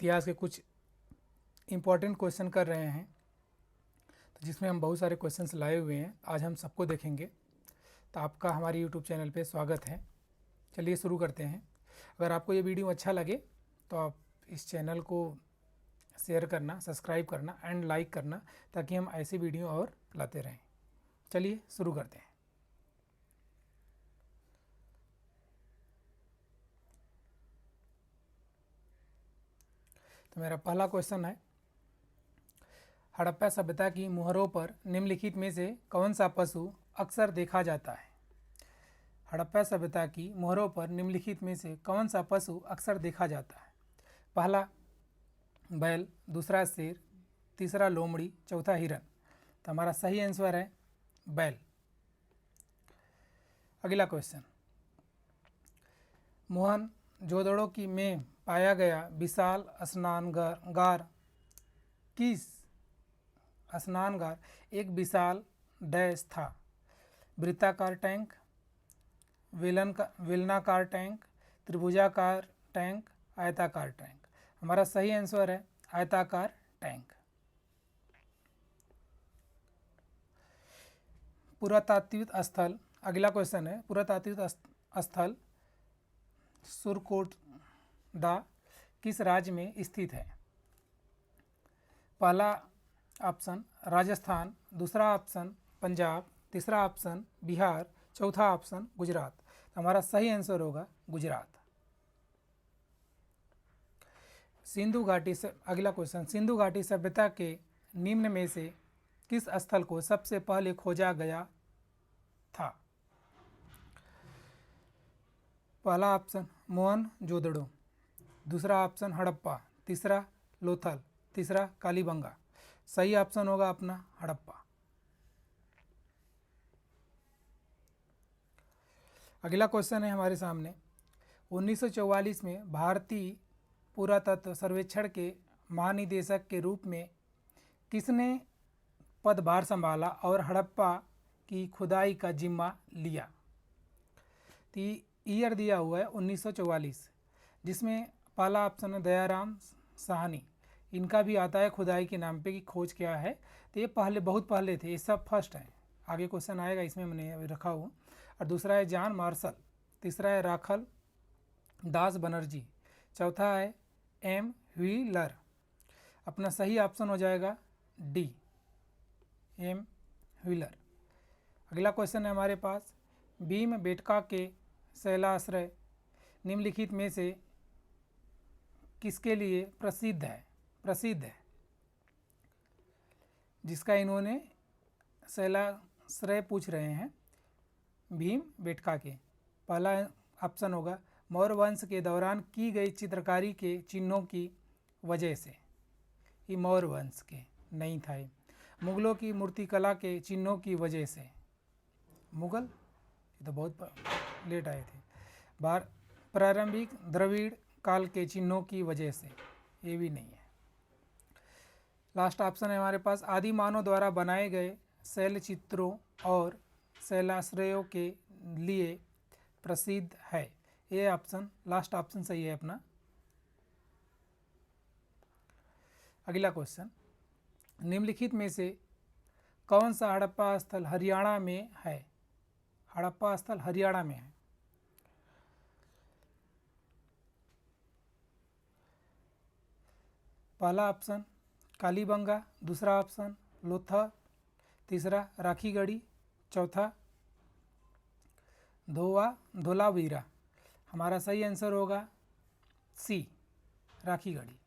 इतिहास के कुछ इम्पॉर्टेंट क्वेश्चन कर रहे हैं, तो जिसमें हम बहुत सारे क्वेश्चंस लाए हुए हैं। आज हम सबको देखेंगे। तो आपका हमारे यूट्यूब चैनल पे स्वागत है। चलिए शुरू करते हैं। अगर आपको ये वीडियो अच्छा लगे तो आप इस चैनल को शेयर करना, सब्सक्राइब करना एंड लाइक करना, ताकि हम ऐसी वीडियो और लाते रहें। चलिए शुरू करते हैं। तो मेरा पहला क्वेश्चन है, हड़प्पा सभ्यता की मुहरों पर निम्नलिखित में से कौन सा पशु अक्सर देखा जाता है? हड़प्पा सभ्यता की मुहरों पर निम्नलिखित में से कौन सा पशु अक्सर देखा जाता है? पहला बैल, दूसरा शेर, तीसरा लोमड़ी, चौथा हिरन। तो हमारा सही आंसर है बैल। अगला क्वेश्चन, मोहन जोदड़ो की में पाया गया विशाल स्नानगार किस स्नानगार एक विशाल डैश था? वृत्ताकार टैंक, वेलनाकार टैंक, त्रिभुजाकार टैंक, आयताकार टैंक। हमारा सही आंसर है आयताकार टैंक। पुरातात्विक स्थल, अगला क्वेश्चन है, पुरातात्विक स्थल सुरकोटडा किस राज्य में स्थित है? पहला ऑप्शन राजस्थान, दूसरा ऑप्शन पंजाब, तीसरा ऑप्शन बिहार, चौथा ऑप्शन गुजरात। हमारा सही आंसर होगा गुजरात। सिंधु घाटी से अगला क्वेश्चन, सिंधु घाटी सभ्यता के निम्न में से किस स्थल को सबसे पहले खोजा गया था? पहला ऑप्शन मोहनजोदड़ो, दूसरा ऑप्शन हड़प्पा, तीसरा लोथल, तीसरा कालीबंगा। सही ऑप्शन होगा अपना हड़प्पा। अगला क्वेश्चन है हमारे सामने, 1944 में भारतीय पुरातत्व सर्वेक्षण के महानिदेशक के रूप में किसने पदभार संभाला और हड़प्पा की खुदाई का जिम्मा लिया? तो ईयर दिया हुआ है 1944, जिसमें पहला ऑप्शन है दयाराम साहनी। इनका भी आता है खुदाई के नाम पे कि खोज क्या है। तो ये पहले, बहुत पहले थे, ये सब फर्स्ट हैं। आगे क्वेश्चन आएगा, इसमें मैंने रखा हूँ। और दूसरा है जॉन मार्शल, तीसरा है राखल दास बनर्जी, चौथा है एम व्हीलर। अपना सही ऑप्शन हो जाएगा डी, एम व्हीलर। अगला क्वेश्चन है हमारे पास, भीमबेटका के शैलाश्रय निम्नलिखित में से किसके लिए प्रसिद्ध है जिसका इन्होंने शैलाश्रय पूछ रहे हैं भीमबेटका के। पहला ऑप्शन होगा मौर्य वंश के दौरान की गई चित्रकारी के चिन्हों की वजह से, ये मौर्य वंश के नहीं था। मुगलों की मूर्तिकला के चिन्हों की वजह से, मुगल ये तो बहुत लेट आए थे। प्रारंभिक द्रविड़ काल के चिन्हों की वजह से, ये भी नहीं है। लास्ट ऑप्शन है हमारे पास, आदि मानव द्वारा बनाए गए शैल चित्रों और शैलाश्रयों के लिए प्रसिद्ध है। ये ऑप्शन, लास्ट ऑप्शन सही है अपना। अगला क्वेश्चन, निम्नलिखित में से कौन सा हड़प्पा स्थल हरियाणा में है? हड़प्पा स्थल हरियाणा में है। पहला ऑप्शन कालीबंगा, दूसरा ऑप्शन लोथल, तीसरा राखीगढ़ी, चौथा धोलावीरा। हमारा सही आंसर होगा सी, राखीगढ़ी।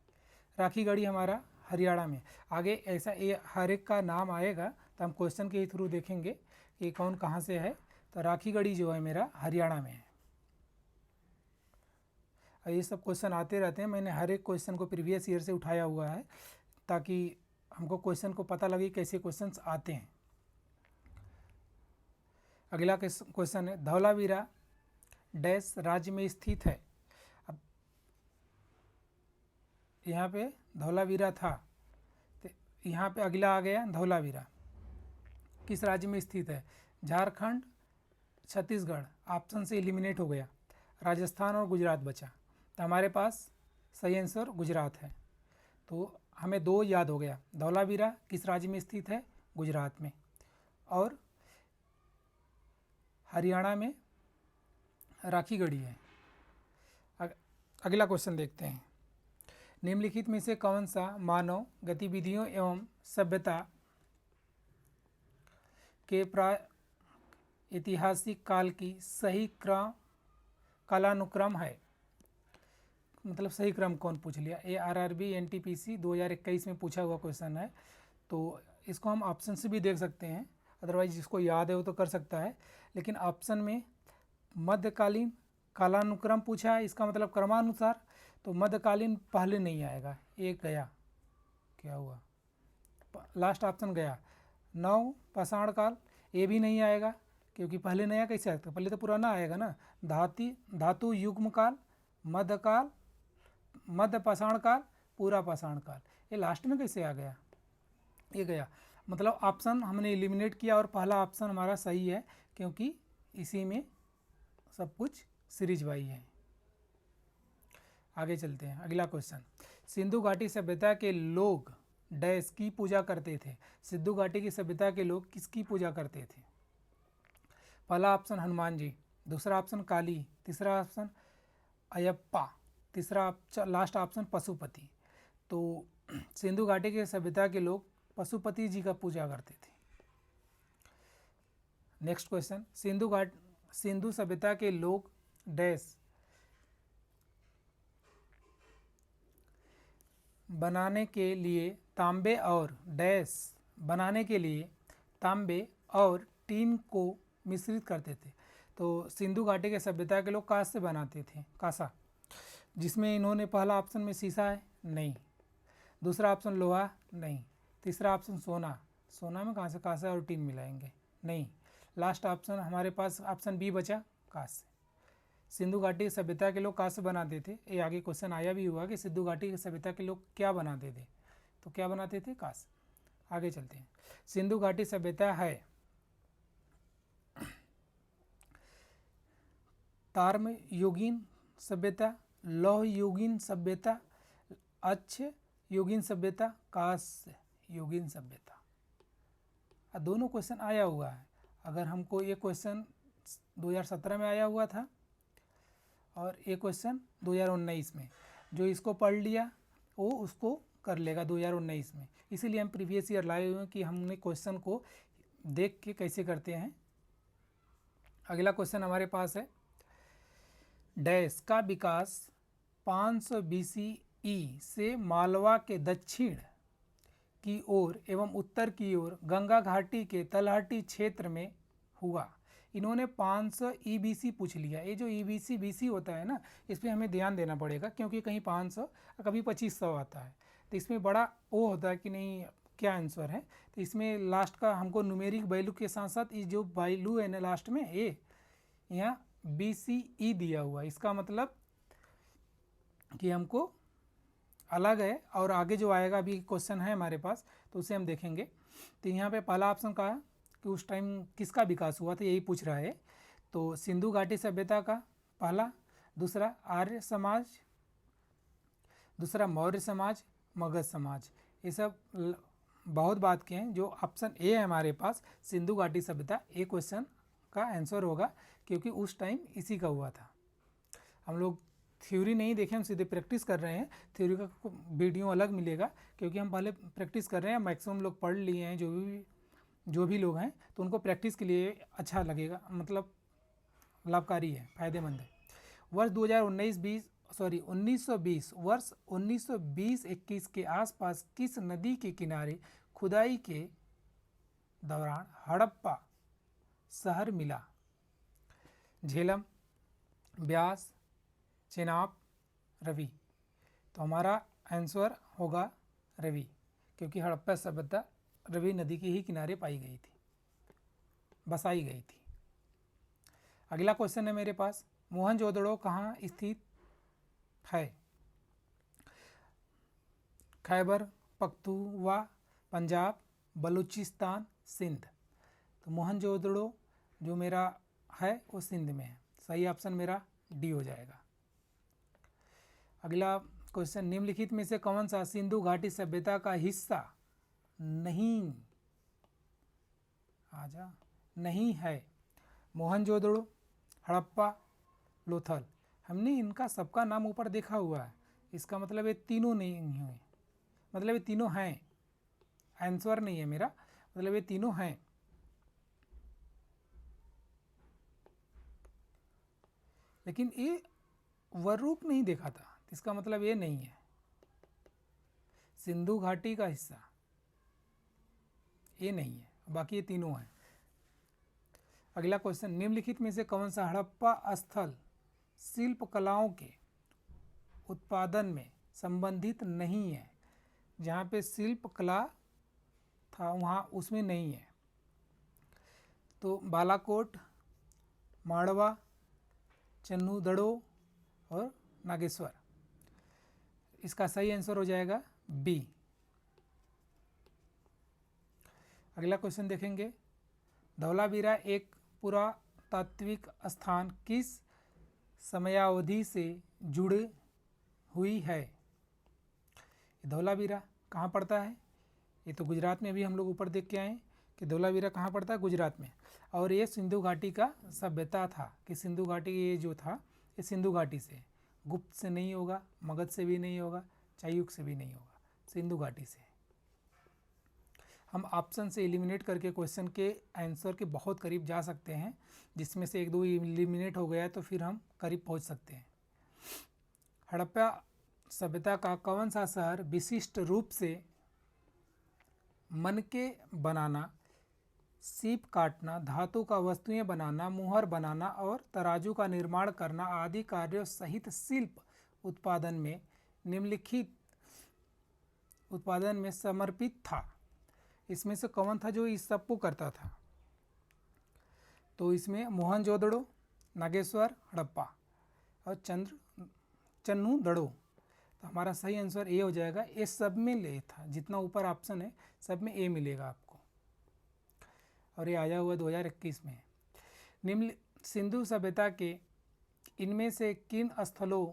राखीगढ़ी हमारा हरियाणा में। आगे ऐसा ये हर एक का नाम आएगा, तो हम क्वेश्चन के थ्रू देखेंगे कि कौन कहाँ से है। तो राखीगढ़ी जो है मेरा हरियाणा में है। और ये सब क्वेश्चन आते रहते हैं, मैंने हर एक क्वेश्चन को प्रीवियस ईयर से उठाया हुआ है, ताकि हमको क्वेश्चन को पता लगे कैसे क्वेश्चंस आते हैं। अगला क्वेश्चन है, धौलावीरा डैश राज्य में स्थित है? अब यहाँ पे धौलावीरा था, तो यहाँ पे अगला आ गया धौलावीरा किस राज्य में स्थित है? झारखंड, छत्तीसगढ़ ऑप्शन से एलिमिनेट हो गया, राजस्थान और गुजरात बचा। तो हमारे पास सही आंसर गुजरात है। तो हमें दो याद हो गया, धौलावीरा किस राज्य में स्थित है? गुजरात में। और हरियाणा में राखीगढ़ी है। अगला क्वेश्चन देखते हैं। निम्नलिखित में से कौन सा मानव गतिविधियों एवं सभ्यता के ऐतिहासिक काल की सही कालानुक्रम है? मतलब सही क्रम कौन पूछ लिया? ये RRB NTPC 2021 में पूछा हुआ क्वेश्चन है। तो इसको हम ऑप्शन से भी देख सकते हैं, अदरवाइज जिसको याद है वो तो कर सकता है। लेकिन ऑप्शन में मध्यकालीन कालानुक्रम पूछा है, इसका मतलब क्रमानुसार, तो मध्यकालीन पहले नहीं आएगा, एक गया, क्या हुआ, लास्ट ऑप्शन गया। नव पाषाण काल, ये भी नहीं आएगा क्योंकि पहले नया कैसे आएगा? पहले तो पुराना आएगा ना। धातु युग्म काल, मध्यकाल, मध्य पाषाण काल, पूरा पाषाण काल, ये लास्ट में कैसे आ गया? ये गया। मतलब ऑप्शन हमने एलिमिनेट किया और पहला ऑप्शन हमारा सही है क्योंकि इसी में सब कुछ सीरीज वाई है। आगे चलते हैं, अगला क्वेश्चन। सिंधु घाटी सभ्यता के लोग डैश की पूजा करते थे? सिंधु घाटी की सभ्यता के लोग किसकी पूजा करते थे? पहला ऑप्शन हनुमान जी, दूसरा ऑप्शन काली, तीसरा ऑप्शन अयप्पा, तीसरा लास्ट ऑप्शन पशुपति। तो सिंधु घाटी की सभ्यता के लोग पशुपति जी का पूजा करते थे। नेक्स्ट क्वेश्चन, सिंधु सभ्यता के लोग डैश बनाने के लिए तांबे और डैश बनाने के लिए तांबे और टीन को मिश्रित करते थे? तो सिंधु घाटी के सभ्यता के लोग कांस्य से बनाते थे, कांसा, जिसमें इन्होंने पहला ऑप्शन में शीशा है, नहीं, दूसरा ऑप्शन लोहा, नहीं, तीसरा ऑप्शन सोना, सोना में कहाँ से कांसा और टीन मिलाएंगे, नहीं, लास्ट ऑप्शन हमारे पास ऑप्शन बी बचा, कांस्य। सिंधु घाटी सभ्यता के लोग कांस्य बनाते थे। ये आगे क्वेश्चन आया भी हुआ कि सिंधु घाटी की सभ्यता के लोग क्या बनाते थे? तो क्या बनाते थे? कांस्य। आगे चलते हैं। सिंधु घाटी सभ्यता है ताम्र युगीन सभ्यता, लौह युगीन सभ्यता, अच्छ युगीन सभ्यता, कांस्य युगीन सभ्यता। दोनों क्वेश्चन आया हुआ है। अगर हमको ये क्वेश्चन 2017 में आया हुआ था और ये क्वेश्चन 2019 में, जो इसको पढ़ लिया वो उसको कर लेगा 2019 में। इसीलिए हम प्रीवियस ईयर लाए हुए हैं कि हमने क्वेश्चन को देख के कैसे करते हैं। अगला क्वेश्चन हमारे पास है, डैश का विकास 500 BCE से मालवा के दक्षिण की ओर एवं उत्तर की ओर गंगा घाटी के तलहटी क्षेत्र में हुआ। इन्होंने 500 EBC पूछ लिया। ये जो EBC BC होता है ना, इस पर हमें ध्यान देना पड़ेगा क्योंकि कहीं 500 कभी 2500 आता है, तो इसमें बड़ा वो होता है कि नहीं क्या आंसर है। तो इसमें लास्ट का हमको न्यूमेरिक वैल्यू के साथ साथ ये जो वैल्यू है ना लास्ट में, ये यहाँ BCE दिया हुआ है, इसका मतलब कि हमको अलग है। और आगे जो आएगा अभी क्वेश्चन है हमारे पास, तो उसे हम देखेंगे। तो यहाँ पे पहला ऑप्शन का कि उस टाइम किसका विकास हुआ था, यही पूछ रहा है। तो सिंधु घाटी सभ्यता का पहला, दूसरा आर्य समाज, दूसरा मौर्य समाज, मगध समाज, ये सब बहुत बात के हैं। जो ऑप्शन ए है हमारे पास सिंधु घाटी सभ्यता, ये क्वेश्चन का आंसर होगा क्योंकि उस टाइम इसी का हुआ था। हम लोग थ्योरी नहीं देखें, हम सीधे प्रैक्टिस कर रहे हैं। थ्योरी का वीडियो अलग मिलेगा क्योंकि हम पहले प्रैक्टिस कर रहे हैं। मैक्सिमम लोग पढ़ लिए हैं, जो भी लोग हैं, तो उनको प्रैक्टिस के लिए अच्छा लगेगा, मतलब लाभकारी है, फ़ायदेमंद है। वर्ष 1920 वर्ष 1920-21 के आसपास किस नदी के किनारे खुदाई के दौरान हड़प्पा शहर मिला? झेलम, ब्यास, चेनाब, रवि। तो हमारा आंसर होगा रवि, क्योंकि हड़प्पा सभ्यता रवि नदी के ही किनारे पाई गई थी, बसाई गई थी। अगला क्वेश्चन है मेरे पास, मोहनजोदड़ो कहाँ स्थित है? खैबर पख्तूनख्वा, पंजाब, बलूचिस्तान, सिंध। तो मोहनजोदड़ो जो मेरा है वो सिंध में है। सही ऑप्शन मेरा डी हो जाएगा। अगला क्वेश्चन, निम्नलिखित में से कौन सा सिंधु घाटी सभ्यता का हिस्सा नहीं नहीं है? मोहनजोदड़ो, हड़प्पा, लोथल। हमने इनका सबका नाम ऊपर देखा हुआ है, इसका मतलब ये तीनों नहीं हुए, मतलब ये तीनों हैं, आंसर नहीं है मेरा, मतलब ये तीनों हैं। लेकिन ये वरूप नहीं देखा था, इसका मतलब ये नहीं है सिंधु घाटी का हिस्सा, ये नहीं है, बाकी ये तीनों हैं। अगला क्वेश्चन, निम्नलिखित में से कौन सा हड़प्पा स्थल शिल्प कलाओं के उत्पादन में संबंधित नहीं है? जहाँ पे शिल्प कला था वहाँ उसमें नहीं है। तो बालाकोट, माड़वा, चन्नूदड़ो और नागेश्वर। इसका सही आंसर हो जाएगा बी। अगला क्वेश्चन देखेंगे, धौलावीरा एक पुरातात्विक स्थान किस समयावधि से जुड़े हुई है? धौलावीरा कहाँ पड़ता है? ये तो गुजरात में भी हम लोग ऊपर देख के आए कि धौलावीरा कहाँ पड़ता है, गुजरात में। और ये सिंधु घाटी का सभ्यता था कि सिंधु घाटी ये जो था ये सिंधु घाटी से, गुप्त से नहीं होगा, मगध से भी नहीं होगा, चायुग से भी नहीं होगा, सिंधु घाटी से। हम ऑप्शन से एलिमिनेट करके क्वेश्चन के आंसर के बहुत करीब जा सकते हैं, जिसमें से एक दो एलिमिनेट हो गया तो फिर हम करीब पहुंच सकते हैं। हड़प्पा सभ्यता का कौन सा शहर विशिष्ट रूप से मनके बनाना, सीप काटना, धातु का वस्तुएं बनाना, मुहर बनाना और तराजू का निर्माण करना आदि कार्यों सहित शिल्प उत्पादन में निम्नलिखित उत्पादन में समर्पित था? इसमें से कौन था जो इस सबको करता था? तो इसमें मोहनजोदड़ो, नागेश्वर, हड़प्पा और चन्नूदड़ो। तो हमारा सही आंसर ए हो जाएगा। ये सब में ले था, जितना ऊपर ऑप्शन है सब में ए मिलेगा आपको, और ये आया हुआ 2021 में। निम्न सिंधु सभ्यता के इनमें से किन स्थलों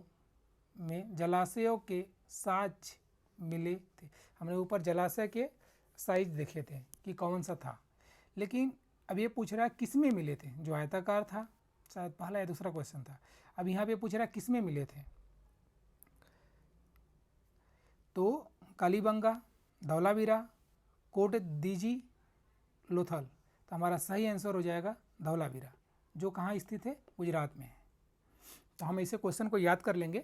में जलाशयों के साक्ष्य मिले थे? हमने ऊपर जलाशय के साइज देखे थे कि कौन सा था, लेकिन अब ये पूछ रहा है किस में मिले थे। जो आयताकार था शायद पहला या दूसरा क्वेश्चन था, अब यहाँ पे पूछ रहा है किस में मिले थे। तो कालीबंगा, धौलावीरा, कोट दीजी, लोथल। तो हमारा सही आंसर हो जाएगा धौलावीरा, जो कहाँ स्थित है, गुजरात में है। तो हम इसे क्वेश्चन को याद कर लेंगे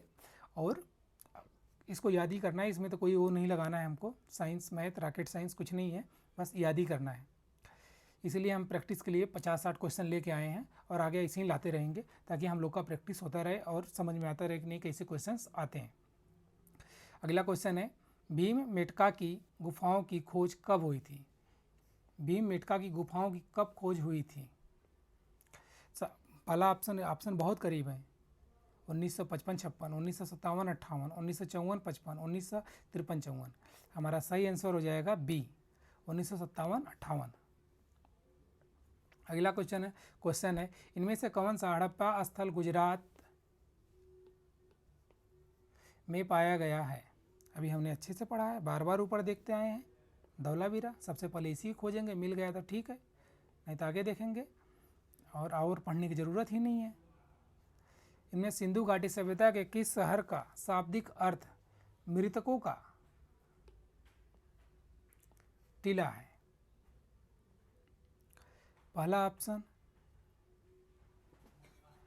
और इसको याद ही करना है, इसमें तो कोई वो नहीं लगाना है हमको, साइंस मैथ रॉकेट साइंस कुछ नहीं है, बस याद ही करना है। इसलिए हम प्रैक्टिस के लिए 50-60 क्वेश्चन लेके आए हैं और आगे ऐसे ही लाते रहेंगे ताकि हम लोग का प्रैक्टिस होता रहे और समझ में आता रहे कि नहीं कैसे क्वेश्चंस आते हैं। अगला क्वेश्चन है, भीमबेटका की गुफाओं की खोज कब हुई थी? भीमबेटका की गुफाओं की कब खोज हुई थी? पहला ऑप्शन बहुत करीब है, 1955-56, 1957-58, 1954-55, 1953-54। हमारा सही आंसर हो जाएगा बी, 1957-58। अगला क्वेश्चन है इनमें से कौन सा हड़प्पा स्थल गुजरात में पाया गया है? अभी हमने अच्छे से पढ़ा है, बार बार ऊपर देखते आए हैं। धौलावीरा सबसे पहले इसी खोजेंगे, मिल गया तो ठीक है, नहीं तो आगे देखेंगे, और पढ़ने की ज़रूरत ही नहीं है। इनमें सिंधु घाटी सभ्यता के किस शहर का शाब्दिक अर्थ मृतकों का टीला है? पहला ऑप्शन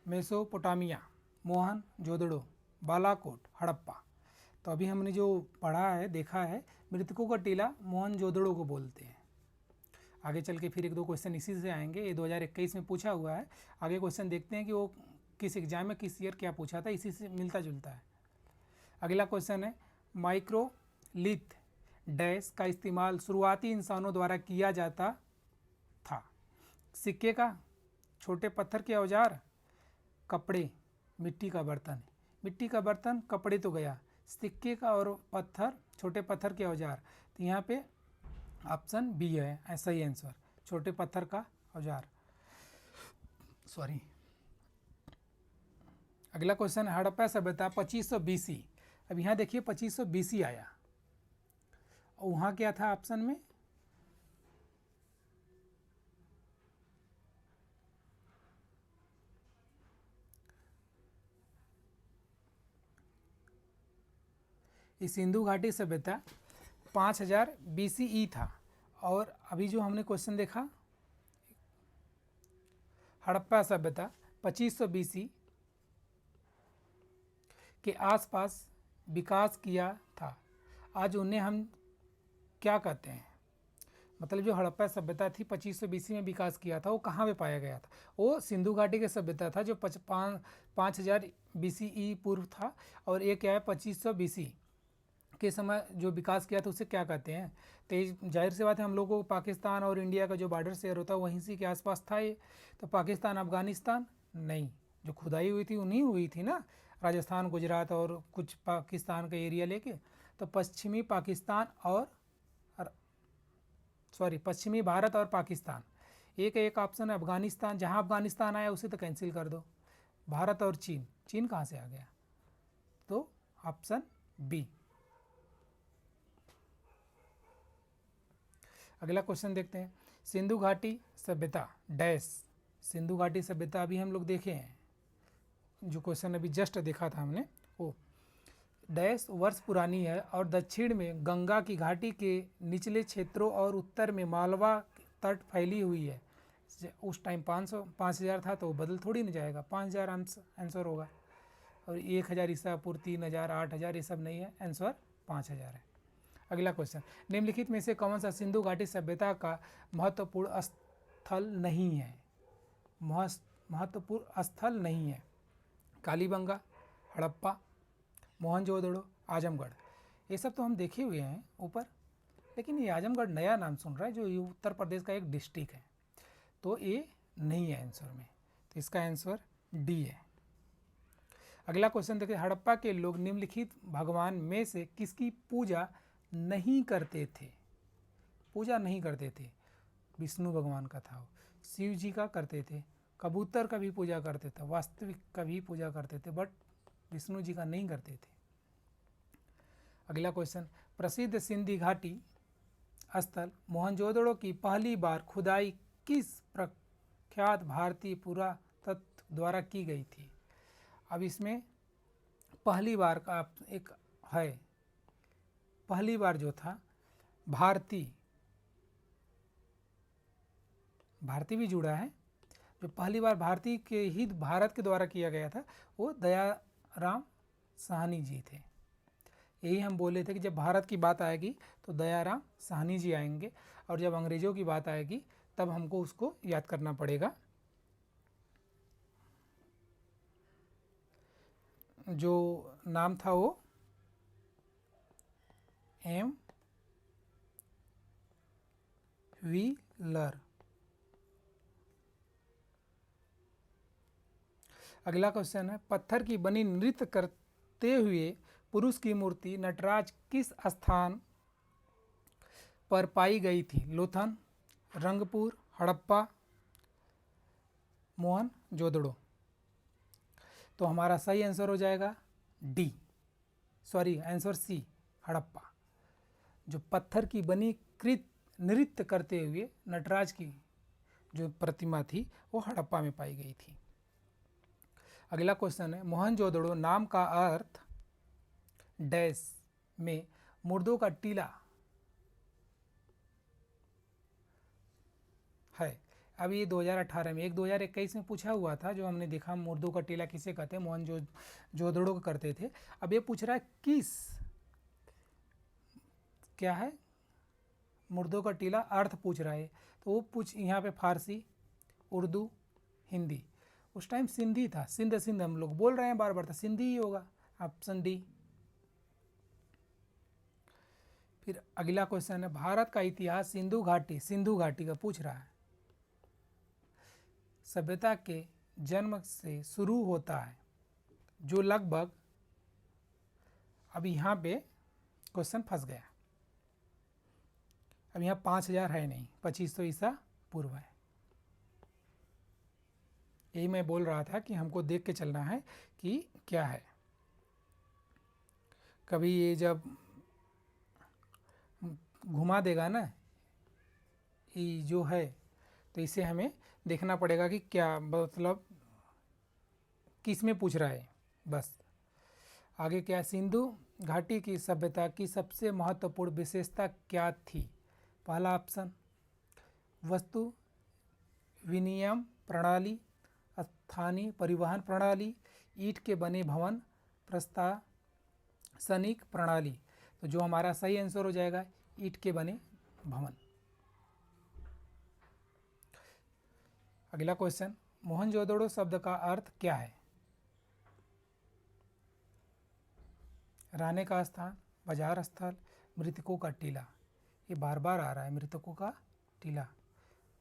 मेसोपोटामिया, मोहनजोदड़ो, बालाकोट, हड़प्पा। तो अभी हमने जो पढ़ा है, देखा है, मृतकों का टीला मोहनजोदड़ो को बोलते हैं। आगे चल के फिर एक दो क्वेश्चन इसी से आएंगे, ये 2021 में पूछा हुआ है। आगे क्वेश्चन देखते हैं कि वो किस एग्जाम में किस ईयर क्या पूछा था, इसी से मिलता जुलता है। अगला क्वेश्चन है, माइक्रोलिथ डैश का इस्तेमाल शुरुआती इंसानों द्वारा किया जाता था? सिक्के का, छोटे पत्थर के औजार, कपड़े, मिट्टी का बर्तन। मिट्टी का बर्तन, कपड़े तो गया, सिक्के का और पत्थर, छोटे पत्थर के औजार। तो यहाँ पे ऑप्शन बी है सही आंसर, छोटे पत्थर का औजार, सॉरी। अगला क्वेश्चन, हड़प्पा सभ्यता 2500 BC अब यहाँ देखिए 2500 BC आया, और वहाँ क्या था ऑप्शन में, इस सिंधु घाटी सभ्यता 5000 BCE था। और अभी जो हमने क्वेश्चन देखा, हड़प्पा सभ्यता 2500 BC के आसपास विकास किया था। आज उन्हें हम क्या कहते हैं, मतलब जो हड़प्पा सभ्यता थी 2500 BC में विकास किया था, वो कहाँ पे पाया गया था? वो सिंधु घाटी की सभ्यता था जो 5000 BCE पूर्व था। और ये क्या है, 2500 BC के समय जो विकास किया था उसे क्या कहते हैं? तो जाहिर सी बात है, हम लोगों को पाकिस्तान और इंडिया का जो बॉर्डर शेयर होता है वहीं से के आसपास था ये। तो पाकिस्तान अफगानिस्तान नहीं, जो खुदाई हुई थी उन्हीं हुई थी ना, राजस्थान गुजरात और कुछ पाकिस्तान का एरिया लेके। तो पश्चिमी पाकिस्तान और पश्चिमी भारत और पाकिस्तान, एक ऑप्शन है अफगानिस्तान। जहाँ अफगानिस्तान आया उसे तो कैंसिल कर दो। भारत और चीन, चीन कहाँ से आ गया? तो ऑप्शन बी। अगला क्वेश्चन देखते हैं, सिंधु घाटी सभ्यता डैश। सिंधु घाटी सभ्यता अभी हम लोग देखे हैं, जो क्वेश्चन अभी जस्ट देखा था हमने, वो डैश वर्ष पुरानी है और दक्षिण में गंगा की घाटी के निचले क्षेत्रों और उत्तर में मालवा तट फैली हुई है। उस टाइम 5000 था तो बदल थोड़ी नहीं जाएगा, 5000 आंसर होगा। और 1000 ईसा पूर्व, 3000, 8000 ये सब नहीं है, आंसर 5000 है। अगला क्वेश्चन, निम्नलिखित में से कौन सा सिंधु घाटी सभ्यता का महत्वपूर्ण स्थल नहीं है? महत्वपूर्ण स्थल नहीं है। कालीबंगा, हड़प्पा, मोहनजोदड़ो, आजमगढ़, ये सब तो हम देखे हुए हैं ऊपर, लेकिन ये आजमगढ़ नया नाम सुन रहा है, जो ये उत्तर प्रदेश का एक डिस्ट्रिक्ट है, तो ये नहीं है आंसर में। तो इसका आंसर डी है। अगला क्वेश्चन देखिए, हड़प्पा के लोग निम्नलिखित भगवान में से किसकी पूजा नहीं करते थे? पूजा नहीं करते थे, विष्णु भगवान का था वो, शिव जी का करते थे, कबूतर का भी पूजा करते थे, वास्तविक का भी पूजा करते थे, बट विष्णु जी का नहीं करते थे। अगला क्वेश्चन, प्रसिद्ध सिंधी घाटी स्थल मोहनजोदड़ो की पहली बार खुदाई किस प्रख्यात भारतीय पुरातत्व द्वारा की गई थी? अब इसमें पहली बार का एक है, पहली बार जो था भारती भी जुड़ा है, जो पहली बार भारतीय के ही भारत के द्वारा किया गया था वो दयाराम साहनी जी थे। यही हम बोले थे कि जब भारत की बात आएगी तो दयाराम साहनी जी आएंगे, और जब अंग्रेज़ों की बात आएगी तब हमको उसको याद करना पड़ेगा। जो नाम था वो एम व्हीलर। अगला क्वेश्चन है, पत्थर की बनी नृत्य करते हुए पुरुष की मूर्ति नटराज किस स्थान पर पाई गई थी? लोथन, रंगपुर, हड़प्पा, मोहनजोदड़ो। तो हमारा सही आंसर हो जाएगा डी, आंसर सी, हड़प्पा। जो पत्थर की बनी कृत नृत्य करते हुए नटराज की जो प्रतिमा थी वो हड़प्पा में पाई गई थी। अगला क्वेश्चन है, मोहनजोदड़ो नाम का अर्थ डैश में मुर्दों का टीला है। अब ये 2018 में, एक 2021 में पूछा हुआ था, जो हमने देखा मुर्दों का टीला किसे कहते हैं, मोहनजोदड़ो को करते थे। अब ये पूछ रहा है किस, क्या है, मुर्दों का टीला अर्थ पूछ रहा है। तो वो यहाँ पे फारसी, उर्दू, हिंदी। उस टाइम सिंधी था, सिंध हम लोग बोल रहे हैं बार बार, तो सिंधी ही होगा, ऑप्शन डी। फिर अगला क्वेश्चन है, भारत का इतिहास सिंधु घाटी का पूछ रहा है। सभ्यता के जन्म से शुरू होता है, जो लगभग, अब यहाँ पे क्वेश्चन फंस गया। अब यहाँ 5000 है नहीं, 2500 ईसा पूर्व है। यही मैं बोल रहा था कि हमको देख के चलना है कि क्या है। कभी ये जब घुमा देगा ना ये जो है, तो इसे हमें देखना पड़ेगा कि क्या मतलब किस में पूछ रहा है। बस आगे क्या है, सिंधु घाटी की सभ्यता की सबसे महत्वपूर्ण विशेषता क्या थी? पहला ऑप्शन वस्तु विनिमय प्रणाली, स्थानीय परिवहन प्रणाली, ईंट के बने भवन, प्रशासनिक प्रणाली। तो जो हमारा सही आंसर हो जाएगा ईंट के बने भवन। अगला क्वेश्चन, मोहनजोदड़ो शब्द का अर्थ क्या है? रहने का स्थान, बाजार स्थल, मृतकों का टीला। ये बार बार आ रहा है, मृतकों का टीला।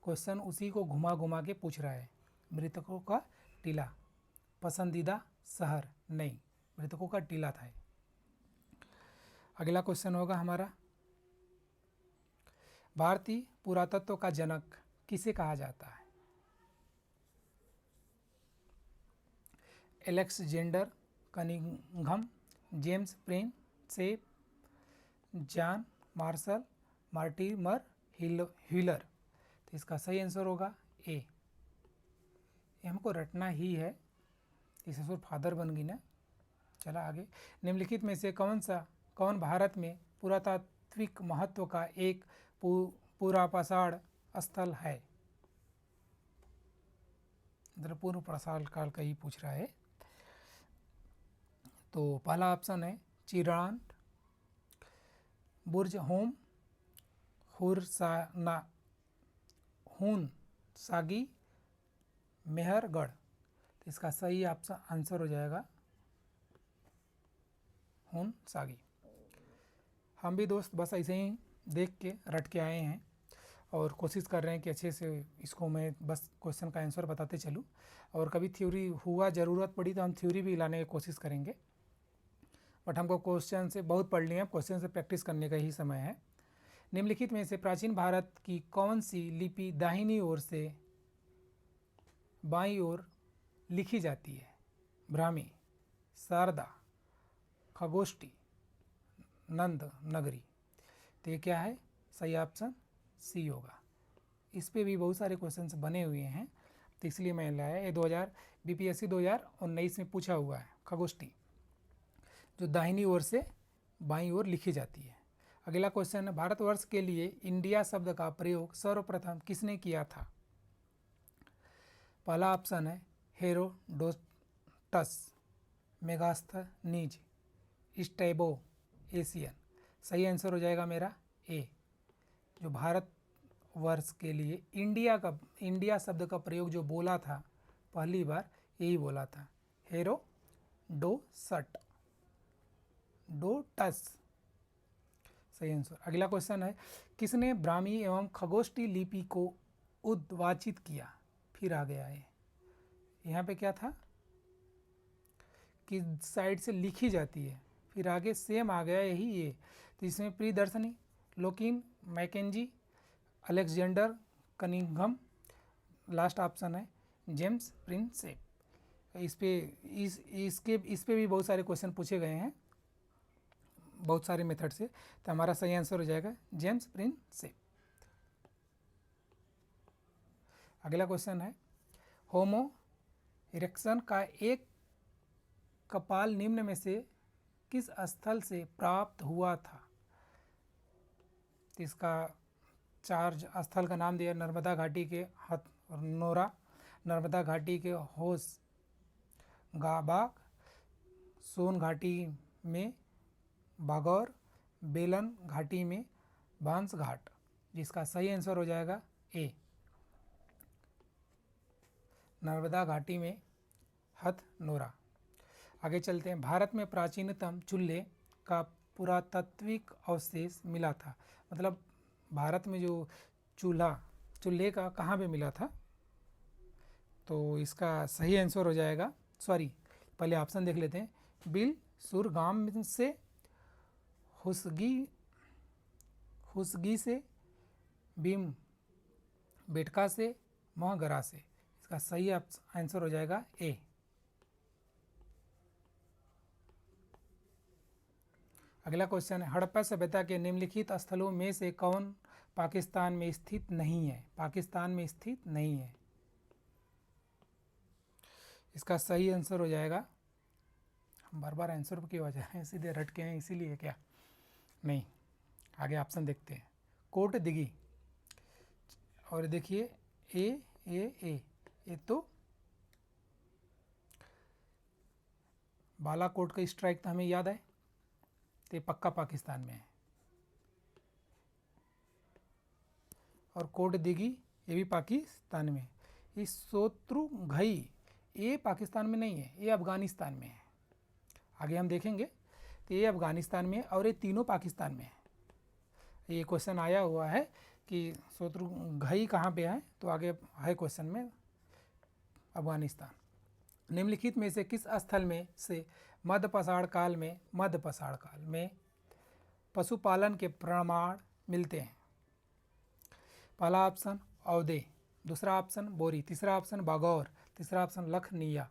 क्वेश्चन उसी को घुमा घुमा के पूछ रहा है। मृतकों का टीला। पसंदीदा शहर, नहीं, मृतकों का टीला था। अगला क्वेश्चन होगा हमारा, भारतीय पुरातत्व का जनक किसे कहा जाता है? Alexander Cunningham, James Prinsep, John Marshall, Mortimer Wheeler. तो इसका सही आंसर होगा ए। ये हमको रटना ही है, इस ससुर फादर बन गई ना। चला आगे, निम्नलिखित में से कौन भारत में पुरातात्विक महत्व का एक पुरापाषाण स्थल है? मतलब पूर्व पाषाण काल का ही पूछ रहा है। तो पहला ऑप्शन है चिरांड, बुर्ज होम, हुरसाना, हुन सागी, मेहरगढ़। तो इसका सही आंसर हो जाएगा हुन सागी। हम भी दोस्त बस ऐसे ही देख के रट के आए हैं और कोशिश कर रहे हैं कि अच्छे से इसको मैं बस क्वेश्चन का आंसर बताते चलूँ, और कभी थ्योरी हुआ ज़रूरत पड़ी तो हम थ्योरी भी लाने की कोशिश करेंगे। बट हमको क्वेश्चन से बहुत पढ़ लिए हैं, क्वेश्चन से प्रैक्टिस करने का ही समय है। निम्नलिखित में से प्राचीन भारत की कौन सी लिपि दाहिनी ओर से बाईं ओर लिखी जाती है? ब्राह्मी, शारदा, खगोष्ठी, नंद नगरी। तो ये क्या है? सही ऑप्शन सी होगा। इस पे भी बहुत सारे क्वेश्चंस बने हुए हैं, तो इसलिए मैं लाया। ये 2000 बीपीएससी 2019 में पूछा हुआ है, खगोष्ठी जो दाहिनी ओर से बाईं ओर लिखी जाती है। अगला क्वेश्चन है, भारतवर्ष के लिए इंडिया शब्द का प्रयोग सर्वप्रथम किसने किया था? पहला ऑप्शन है हेरोडोटस, मेगास्थनीज, स्ट्रैबो, एशियन। सही आंसर हो जाएगा मेरा ए। जो भारत वर्ष के लिए इंडिया शब्द का प्रयोग जो बोला था पहली बार, यही बोला था, हेरोडोटस। सही आंसर। अगला क्वेश्चन है, किसने ब्राह्मी एवं खगोष्ठी लिपि को उद्वाचित किया? फिर आ गया है, यहाँ पे क्या था कि साइड से लिखी जाती है, फिर आगे सेम आ गया यही ये। तो इसमें प्रियदर्शनी, लोकिन Mackenzie, Alexander Cunningham, last option है जेम्स प्रिंसेप। इस पे भी बहुत सारे क्वेश्चन पूछे गए हैं बहुत सारे मेथड से, तो हमारा सही आंसर हो जाएगा जेम्स प्रिंसेप। अगला क्वेश्चन है, होमो इरेक्शन का एक कपाल निम्न में से किस स्थल से प्राप्त हुआ था? तो इसका 4 स्थल का नाम दिया, नर्मदा घाटी के हथनोरा, नर्मदा घाटी के होस गाबाग, सोन घाटी में बागौर, बेलन घाटी में बांस घाट। जिसका सही आंसर हो जाएगा ए, नर्मदा घाटी में हथनोरा। आगे चलते हैं, भारत में प्राचीनतम चूल्हे का पुरातात्विक अवशेष मिला था। मतलब भारत में जो चूल्हे का कहाँ पे मिला था? तो इसका सही आंसर हो जाएगा, सॉरी पहले ऑप्शन देख लेते हैं, बिल सुरगाम से, हुसगी से, भीम बेटका से, महगरा से। इसका सही आंसर हो जाएगा ए। अगला क्वेश्चन है, हड़प्पा सभ्यता के निम्नलिखित स्थलों में से कौन पाकिस्तान में स्थित नहीं है? पाकिस्तान में स्थित नहीं है। इसका सही आंसर हो जाएगा, हम बार बार आंसर पर क्यों आ जा रहे हैं, सीधे रट के हैं इसीलिए क्या? नहीं, आगे ऑप्शन देखते हैं। कोट दिघी, और देखिए ए तो बालाकोट का स्ट्राइक तो हमें याद है, तो ये पक्का पाकिस्तान में है। और कोट दिघी ये भी पाकिस्तान में है। ये शत्रुघई ये पाकिस्तान में नहीं है, ये अफ़गानिस्तान में है। आगे हम देखेंगे तो ये अफ़गानिस्तान में है और ये तीनों पाकिस्तान में है। ये क्वेश्चन आया हुआ है कि शत्रुघई कहाँ पे है, तो आगे है क्वेश्चन में अफ़गानिस्तान। निम्नलिखित में से किस स्थल में से मध्यपाषाण काल में पशुपालन के प्रमाण मिलते हैं? पहला ऑप्शन अवधे, दूसरा ऑप्शन बोरी, तीसरा ऑप्शन बागौर, तीसरा ऑप्शन लखनिया।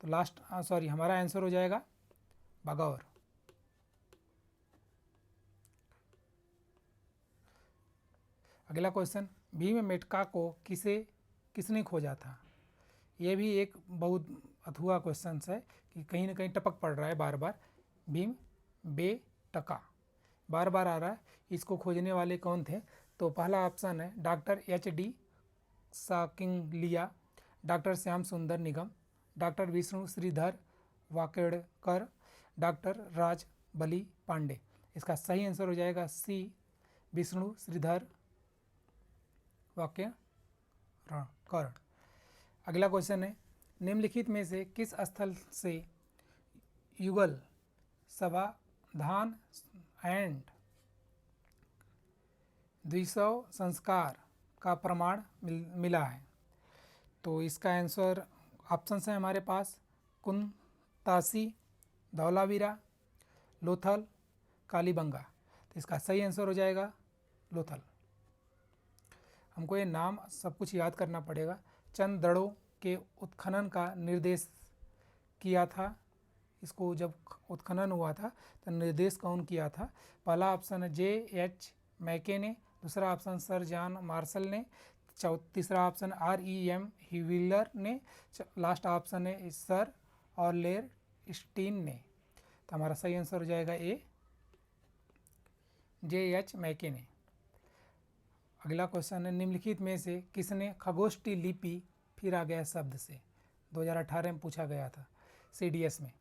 तो लास्ट हमारा आंसर हो जाएगा बागौर। अगला क्वेश्चन, भीमबेटका को किसने खोजा था? ये भी एक बहुत अथुआ क्वेश्चन है कि कहीं ना कहीं टपक पड़ रहा है बार बार। भीमबेटका बार बार आ रहा है, इसको खोजने वाले कौन थे? तो पहला ऑप्शन है डॉक्टर HD साकिंगलिया, डॉक्टर श्याम सुंदर निगम, डॉक्टर विष्णु श्रीधर वाकेडकर, डॉक्टर राज बली पांडे। इसका सही आंसर हो जाएगा सी, विष्णु श्रीधर वाकेडकर। अगला क्वेश्चन है, निम्नलिखित में से किस स्थल से युगल समाधान एंड द्विशव संस्कार का प्रमाण मिला है? तो इसका आंसर ऑप्शन है हमारे पास कुंतासी, धौलावीरा, लोथल, कालीबंगा। तो इसका सही आंसर हो जाएगा लोथल। हमको ये नाम सब कुछ याद करना पड़ेगा। चंद दड़ों के उत्खनन का निर्देश किया था, इसको जब उत्खनन हुआ था तो निर्देश कौन किया था? पहला ऑप्शन है JH मैके ने, दूसरा ऑप्शन सर जॉन मार्शल ने, तीसरा ऑप्शन REM व्हीलर ने, लास्ट ऑप्शन है सर ऑर्लेर स्टीन ने। तो हमारा सही आंसर हो जाएगा ए, JH मैके ने। अगला क्वेश्चन है, निम्नलिखित में से किसने खगोष्ठी लिपि फिर आ गया शब्द से? 2018 में पूछा गया था CDS में,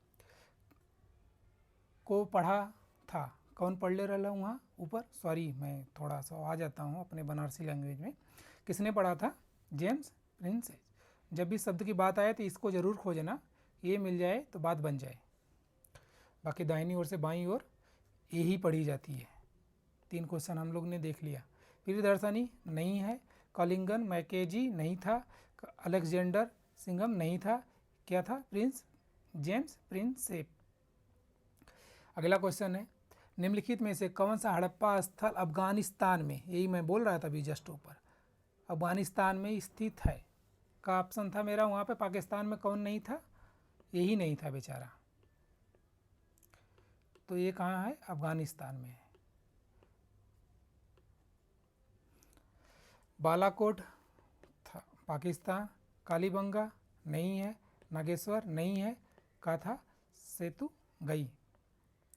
को पढ़ा था? कौन पढ़ ले रहा वहाँ ऊपर, मैं थोड़ा सा आ जाता हूँ अपने बनारसी लैंग्वेज में। किसने पढ़ा था? James princess. जब भी शब्द की बात आए तो इसको ज़रूर खोजना, ये मिल जाए तो बात बन जाए। बाकी दाहिनी ओर से बाईं ओर यही पढ़ी जाती है। 3 क्वेश्चन हम लोग ने देख लिया। प्रियदर्शनी नहीं है, कॉलिंगन मैकेजी नहीं था, अलेक्जेंडर सिंघम नहीं था, क्या था? James Prinsep. अगला क्वेश्चन है, निम्नलिखित में से कौन सा हड़प्पा स्थल अफगानिस्तान में, यही मैं बोल रहा था अभी जस्ट ऊपर, अफगानिस्तान में स्थित है? का ऑप्शन था मेरा वहाँ पे। पाकिस्तान में कौन नहीं था? यही नहीं था बेचारा। तो ये कहाँ है? अफगानिस्तान में है। बालाकोट था पाकिस्तान, कालीबंगा नहीं है, नागेश्वर नहीं है, का था? सेतु गई।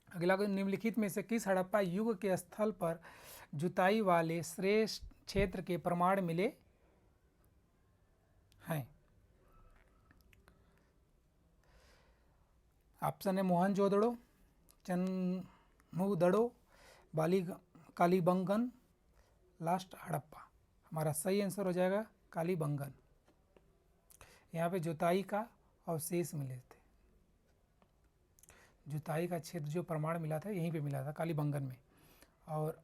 अगला, निम्नलिखित में से किस हड़प्पा युग के स्थल पर जुताई वाले श्रेष्ठ क्षेत्र के प्रमाण मिले हैं? ऑप्शन है मोहनजोदड़ो, चन्मुदड़ो, कालीबंगन, लास्ट हड़प्पा। हमारा सही आंसर हो जाएगा कालीबंगन। यहाँ पे जुताई का अवशेष मिले थे, जुताई का क्षेत्र जो प्रमाण मिला था यहीं पे मिला था, कालीबंगन में। और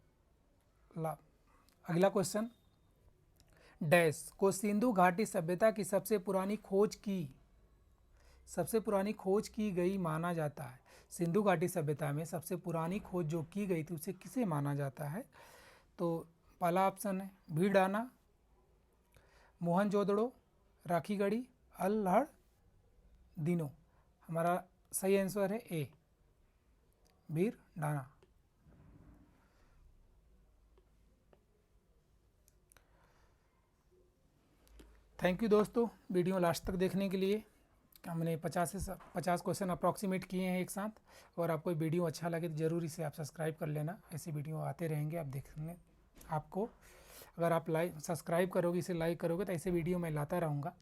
अगला क्वेश्चन, डैश को सिंधु घाटी सभ्यता की सबसे पुरानी खोज की गई माना जाता है? सिंधु घाटी सभ्यता में सबसे पुरानी खोज जो की गई थी उसे किसे माना जाता है? तो पहला ऑप्शन है भीड़ाना, मोहनजोदड़ो, राखीगढ़ी, अल्हड़ दिनो। हमारा सही आंसर है ए, भीड़ाना। थैंक यू दोस्तों वीडियो लास्ट तक देखने के लिए। हमने 50 क्वेश्चन अप्रॉक्सीमेट किए हैं एक साथ। और आपको वीडियो अच्छा लगे तो ज़रूर इसे आप सब्सक्राइब कर लेना। ऐसे वीडियो आते रहेंगे आप देखने आपको। अगर आप सब्सक्राइब करोगे, इसे लाइक करोगे तो ऐसे वीडियो मैं लाता रहूँगा।